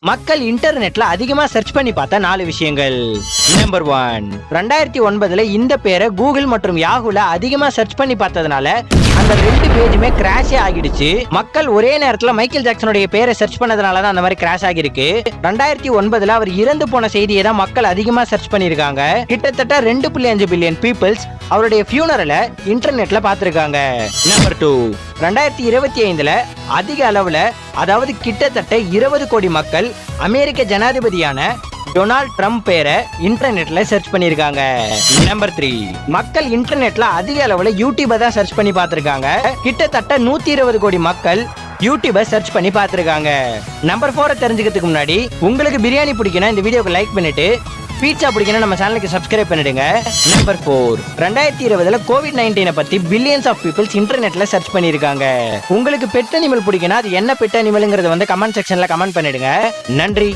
மக்கள் இன்டர்நெட்ல அதிகமா சர்ச் பண்ணி பார்த்த 4 விஷயங்கள். நம்பர் 1, 2009 இந்த பேரை கூகுள் மற்றும் யாஹூல அதிகமா சர்ச் பண்ணி பார்த்ததுனால அந்த 2 பேஜுமே கிராஷே ஆகிடுச்சு. மக்கள் ஒரே நேரத்துல மைக்கேல் ஜாக்சனுடைய பேரை சர்ச் பண்ணதுனால தான் அந்த மாதிரி கிராஷ் ஆகிருக்கு. 2009 அவர் இறந்து போன செய்தியை தான் மக்கள் அதிகமா சர்ச் பண்ணிருக்காங்க. கிட்டத்தட்ட 2.5 பில்லியன் பீப்புள்ஸ் அவருடைய ஃபியூனரலை இன்டர்நெட்ல பார்த்திருக்காங்க. நம்பர் 2, 2025 அதிக அளவுல, அதாவது கிட்டத்தட்ட 20 கோடி மக்கள் அமெரிக்க ஜனாதிபதியான டொனால்ட் ட்ரம்ப் பேரை இன்டர்நெட்ல சர்ச் பண்ணிருக்காங்க. நம்பர் 3, மக்கள் இன்டர்நெட்ல அதிக அளவுல யூடியூபை தான் சர்ச் பண்ணி பார்த்திருக்காங்க. கிட்டத்தட்ட 120 கோடி மக்கள் யூடியூபை சர்ச் பண்ணி பார்த்திருக்காங்க. நம்பர் 4 தெரிஞ்சுக்கிறதுக்கு முன்னாடி, உங்களுக்கு பிரியாணி பிடிக்குன்னா இந்த வீடியோக்கு லைக் பண்ணிட்டு, பீட்சா பிடிக்கணும் நம்ம சேனலுக்கு சப்ஸ்கிரைப் பண்ணிடுங்க. நம்பர் 4, 2020 COVID-19 பத்தி பில்லியன்ஸ் ஆஃப் பீப்புள்ஸ் இன்டர்நெட்ல சர்ச் பண்ணிருக்காங்க. உங்களுக்கு பெட் அனிமல் பிடிக்குன்னா அது என்ன பெட் அனிமல்ங்கிறத கமெண்ட் செக்ஷன்ல கமெண்ட் பண்ணிடுங்க. நன்றி.